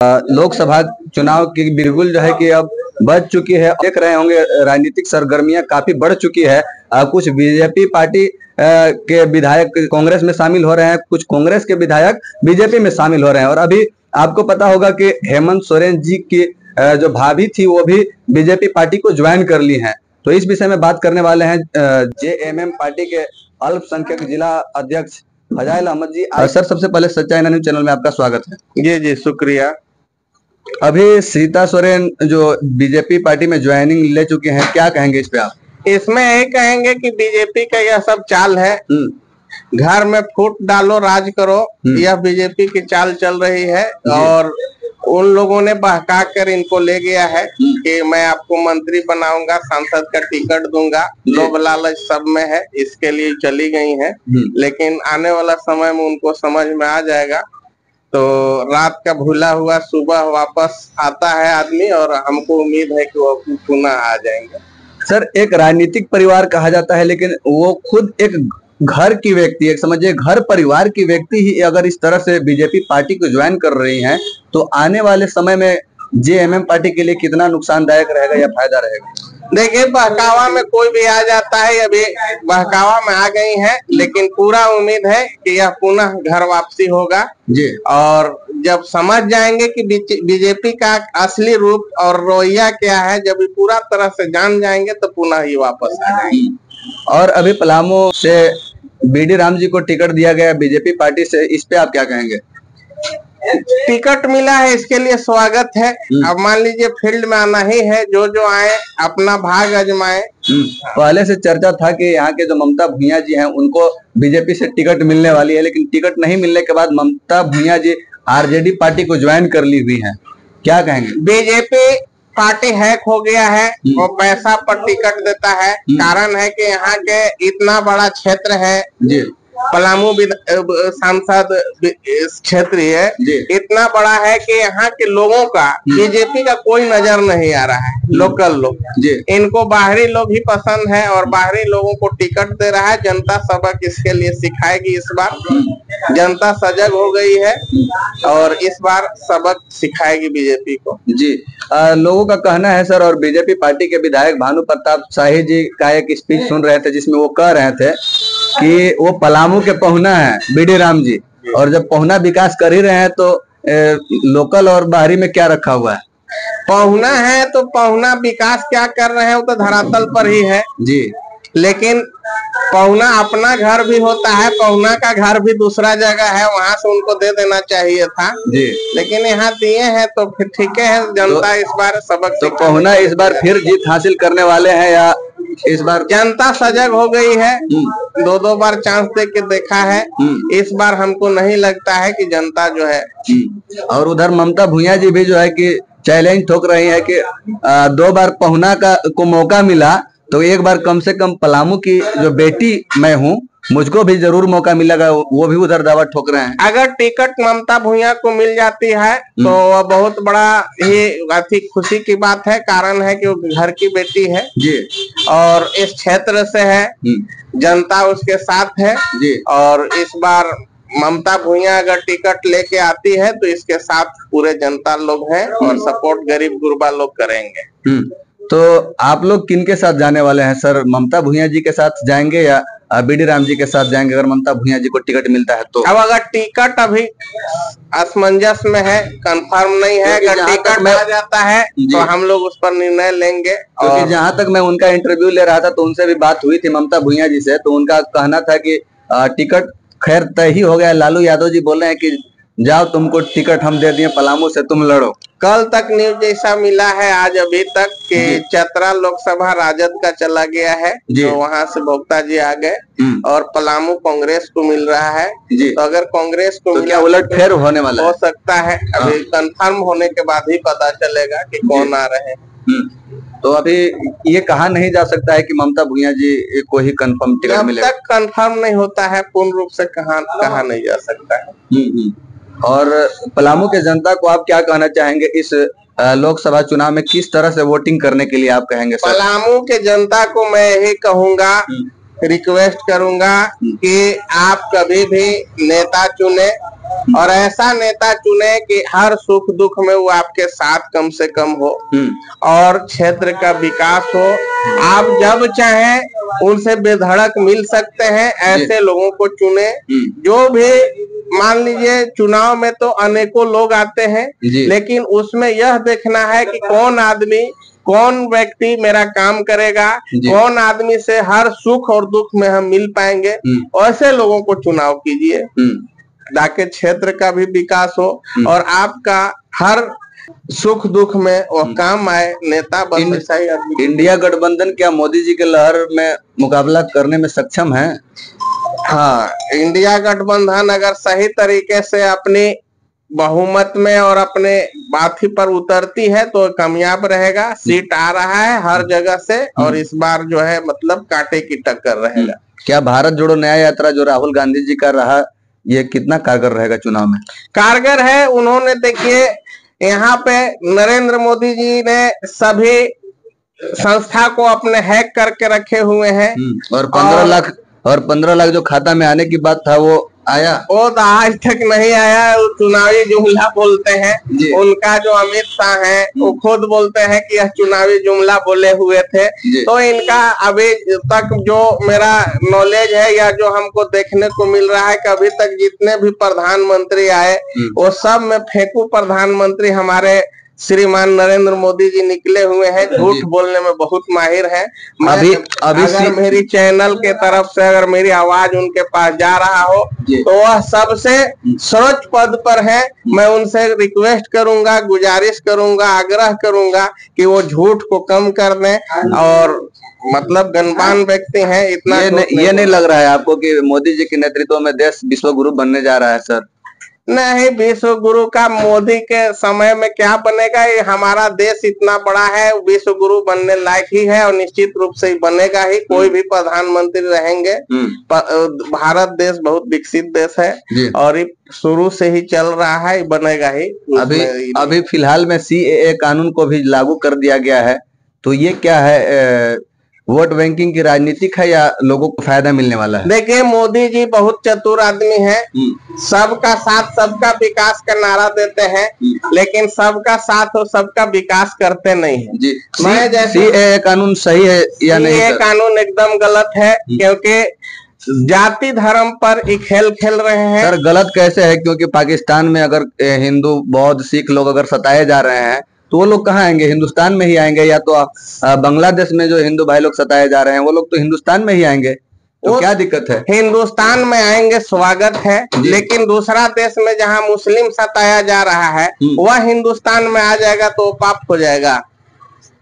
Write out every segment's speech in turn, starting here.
लोकसभा चुनाव की बिल्कुल जो है कि अब बढ़ चुकी है। देख रहे होंगे राजनीतिक सरगर्मियां काफी बढ़ चुकी है। कुछ बीजेपी पार्टी के विधायक कांग्रेस में शामिल हो रहे हैं, कुछ कांग्रेस के विधायक बीजेपी में शामिल हो रहे हैं। और अभी आपको पता होगा कि हेमंत सोरेन जी की जो भाभी थी वो भी बीजेपी पार्टी को ज्वाइन कर ली हैं। तो इस विषय में बात करने वाले हैं जेएमएम पार्टी के अल्पसंख्यक जिला अध्यक्ष फजाइल अहमद जी। सर, सबसे पहले सच्चाई न्यूज चैनल में आपका स्वागत है। जी शुक्रिया। अभी सीता सोरेन जो बीजेपी पार्टी में ज्वाइनिंग ले चुके हैं, क्या कहेंगे इस पे आप? इसमें यही कहेंगे कि बीजेपी का यह सब चाल है, घर में फूट डालो राज करो, यह बीजेपी की चाल चल रही है। और उन लोगों ने बहका कर इनको ले गया है कि मैं आपको मंत्री बनाऊंगा, सांसद का टिकट दूंगा, लोभ लालच सब में है, इसके लिए चली गई हैं। लेकिन आने वाला समय में उनको समझ में आ जाएगा। तो रात का भूला हुआ सुबह वापस आता है आदमी, और हमको उम्मीद है कि वो पुनः आ जाएंगे। सर, एक राजनीतिक परिवार कहा जाता है, लेकिन वो खुद एक घर की व्यक्ति, एक समझिए घर परिवार की व्यक्ति ही अगर इस तरह से बीजेपी पार्टी को ज्वाइन कर रही हैं, तो आने वाले समय में जेएमएम पार्टी के लिए कितना नुकसानदायक रहेगा या फायदा रहेगा? देखिए, बहकावा में कोई भी आ जाता है, अभी बहकावा में आ गई है, लेकिन पूरा उम्मीद है कि यह पुनः घर वापसी होगा जी। और जब समझ जाएंगे कि बीजेपी का असली रूप और रवैया क्या है, जब ये पूरा तरह से जान जाएंगे तो पुनः ही वापस आ जाएंगे। और अभी पलामू से बीडी राम जी को टिकट दिया गया बीजेपी पार्टी से, इस पे आप क्या कहेंगे? टिकट मिला है, इसके लिए स्वागत है। अब मान लीजिए फील्ड में आना ही है, जो आए अपना भाग आजमाए। पहले से चर्चा था कि यहाँ के जो ममता भुइयां जी हैं उनको बीजेपी से टिकट मिलने वाली है, लेकिन टिकट नहीं मिलने के बाद ममता भुइयां जी आरजेडी पार्टी को ज्वाइन कर ली हुई हैं, क्या कहेंगे? बीजेपी पार्टी हैक हो गया है, वो पैसा पर टिकट देता है। कारण है कि यहाँ के इतना बड़ा क्षेत्र है जी, पलामू सांसद क्षेत्र है, इतना बड़ा है कि यहाँ के लोगों का बीजेपी का कोई नजर नहीं आ रहा है। लोकल लोग, इनको बाहरी लोग ही पसंद है और बाहरी लोगों को टिकट दे रहा है। जनता सबक इसके लिए सिखाएगी। इस बार जनता सजग हो गई है और इस बार सबक सिखाएगी बीजेपी को। जी, लोगों का कहना है सर, और बीजेपी पार्टी के विधायक भानु प्रताप शाही जी का एक स्पीच सुन रहे थे जिसमें वो कह रहे थे कि वो पलामू के पहुना है बीडी राम जी, और जब पहुना विकास कर ही रहे हैं तो लोकल और बाहरी में क्या रखा हुआ है? पहुना है तो पहुना विकास क्या कर रहे हैं वो तो धरातल पर ही है जी। लेकिन पहुना अपना घर भी होता है, पहुना का घर भी दूसरा जगह है, वहां से उनको दे देना चाहिए था जी। लेकिन यहाँ दिए हैं तो फिर ठीक है। जनता इस बार सबक, तो पहुना इस बार फिर जीत हासिल करने वाले हैं या इस बार? जनता सजग हो गई है, दो बार चांस दे के देखा है। इस बार हमको नहीं लगता है कि जनता जो है। और उधर ममता भुइयां जी भी जो है कि चैलेंज ठोक रही है कि 2 बार पहुना को मौका मिला तो एक बार कम से कम पलामू की जो बेटी मैं हूँ मुझको भी जरूर मौका मिलेगा, वो भी उधर दावा ठोक रहे हैं। अगर टिकट ममता भुइयां को मिल जाती है तो वह बहुत बड़ा ही अति खुशी की बात है। कारण है कि वो घर की बेटी है जी, और इस क्षेत्र से है, जनता उसके साथ है जी। और इस बार ममता भुइयां अगर टिकट लेके आती है तो इसके साथ पूरे जनता लोग हैं और सपोर्ट गरीब गुरबा लोग करेंगे। तो आप लोग किन के साथ जाने वाले हैं सर? ममता भुइयां जी के साथ जाएंगे या बीडी राम जी के साथ जाएंगे अगर ममता भुइयां जी को टिकट मिलता है तो? अब अगर टिकट अभी असमंजस में है, कंफर्म नहीं है, अगर टिकट आ जाता है तो हम लोग उस पर निर्णय लेंगे। क्योंकि जहां तक मैं उनका इंटरव्यू ले रहा था तो उनसे भी बात हुई थी ममता भुइयां जी से, तो उनका कहना था कि टिकट खैर तय ही हो गया। लालू यादव जी बोल रहे हैं कि जाओ, तुमको टिकट हम दे दिए पलामू से, तुम लड़ो। कल तक न्यूज जैसा मिला है, आज अभी तक कि चतरा लोकसभा राजद का चला गया है, जो वहां से भोक्ता जी आ गए और पलामू कांग्रेस को मिल रहा है। तो अगर कांग्रेस को तो क्या उलटफेर होने वाला हो सकता है? अभी कंफर्म होने के बाद ही पता चलेगा कि कौन आ रहे हैं। तो अभी ये कहा नहीं जा सकता है कि ममता भुइयां जी को ही कंफर्म टिकट मिलेगा? जब तक कंफर्म नहीं होता है पूर्ण रूप से कहा नहीं जा सकता है। और पलामू के जनता को आप क्या कहना चाहेंगे इस लोकसभा चुनाव में? किस तरह से वोटिंग करने के लिए आप कहेंगे सर? पलामू के जनता को मैं यही कहूंगा, रिक्वेस्ट करूंगा कि आप कभी भी नेता चुने और ऐसा नेता चुने कि हर सुख दुख में वो आपके साथ कम से कम हो और क्षेत्र का विकास हो। आप जब चाहें उनसे बेधड़क मिल सकते हैं, ऐसे लोगों को चुने। जो भी मान लीजिए चुनाव में तो अनेकों लोग आते हैं, लेकिन उसमें यह देखना है कि कौन आदमी, कौन व्यक्ति मेरा काम करेगा, कौन आदमी से हर सुख और दुख में हम मिल पाएंगे, ऐसे लोगों को चुनाव कीजिए ताकि क्षेत्र का भी विकास हो और आपका हर सुख दुख में वो काम आए। नेता बन सही आदमी। इंडिया गठबंधन क्या मोदी जी के लहर में मुकाबला करने में सक्षम है? हाँ, इंडिया गठबंधन अगर सही तरीके से अपनी बहुमत में और अपने बाथी पर उतरती है तो कामयाब रहेगा। सीट आ रहा है हर जगह से और इस बार जो है मतलब कांटे की टक्कर रहेगा। क्या भारत जोड़ो न्याय यात्रा जो राहुल गांधी जी का रहा, ये कितना कारगर रहेगा चुनाव में? कारगर है। उन्होंने देखिए यहाँ पे नरेंद्र मोदी जी ने सभी संस्था को अपने हैक करके रखे हुए हैं और 15 लाख जो खाता में आने की बात था वो आया? वो तो आज तक नहीं आया। चुनावी जुमला बोलते हैं। उनका जो अमित शाह है वो खुद बोलते हैं कि यह चुनावी जुमला बोले हुए थे। तो इनका अभी तक जो मेरा नॉलेज है या जो हमको देखने को मिल रहा है कि अभी तक जितने भी प्रधानमंत्री आए वो सब में फेंकू प्रधानमंत्री हमारे श्रीमान नरेंद्र मोदी जी निकले हुए हैं। झूठ बोलने में बहुत माहिर हैं। अभी अगर मेरी चैनल के तरफ से अगर मेरी आवाज उनके पास जा रहा हो तो वह सबसे सर्वोच्च पद पर है। मैं उनसे रिक्वेस्ट करूंगा, गुजारिश करूंगा, आग्रह करूंगा कि वो झूठ को कम कर दें और मतलब गणमान्य व्यक्ति हैं। इतना ये नहीं लग रहा है आपको कि मोदी जी के नेतृत्व में देश विश्व गुरु बनने जा रहा है? सर नहीं, विश्व गुरु का मोदी के समय में क्या बनेगा। ये हमारा देश इतना बड़ा है, विश्व गुरु बनने लायक ही है और निश्चित रूप से ही बनेगा ही। कोई भी प्रधानमंत्री रहेंगे। भारत देश बहुत विकसित देश है और ये शुरू से ही चल रहा है, बनेगा ही। अभी फिलहाल में CAA कानून को भी लागू कर दिया गया है, तो ये क्या है, वोट बैंकिंग की राजनीतिक है या लोगों को फायदा मिलने वाला है? देखिए, मोदी जी बहुत चतुर आदमी हैं। सबका साथ सबका विकास का नारा देते हैं, लेकिन सबका साथ और सबका विकास करते नहीं है। जी, CAA कानून सही है या नहीं? ये कानून एकदम गलत है क्योंकि जाति धर्म पर एक खेल खेल रहे हैं। सर गलत कैसे है? क्योंकि पाकिस्तान में अगर हिंदू, बौद्ध, सिख लोग अगर सताए जा रहे हैं तो वो लोग कहाँ आएंगे? हिंदुस्तान में ही आएंगे। या तो बांग्लादेश में जो हिंदू भाई लोग सताए जा रहे हैं वो लोग तो हिंदुस्तान में ही आएंगे। तो क्या दिक्कत है? हिंदुस्तान में आएंगे, स्वागत है, लेकिन दूसरा देश में जहाँ मुस्लिम सताया जा रहा है वह हिंदुस्तान में आ जाएगा तो पाप हो जाएगा।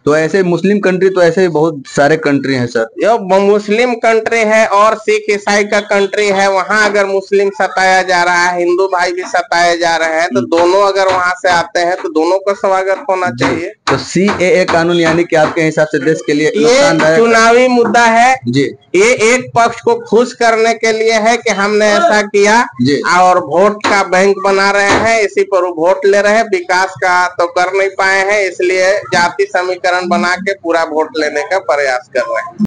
तो ऐसे मुस्लिम कंट्री तो ऐसे ही बहुत सारे कंट्री हैं सर। ये मुस्लिम कंट्री है और सिख ईसाई का कंट्री है। वहाँ अगर मुस्लिम सताया जा रहा है, हिंदू भाई भी सताए जा रहे हैं, तो दोनों अगर वहाँ से आते हैं तो दोनों का स्वागत होना चाहिए। तो CAA कानून यानी कि आपके हिसाब से देश के लिए ये चुनावी मुद्दा है जी। ये एक पक्ष को खुश करने के लिए है कि हमने ऐसा किया और वोट का बैंक बना रहे हैं, इसी पर वोट ले रहे हैं। विकास का तो कर नहीं पाए हैं, इसलिए जाति समीकरण बना के पूरा वोट लेने का प्रयास कर रहे हैं।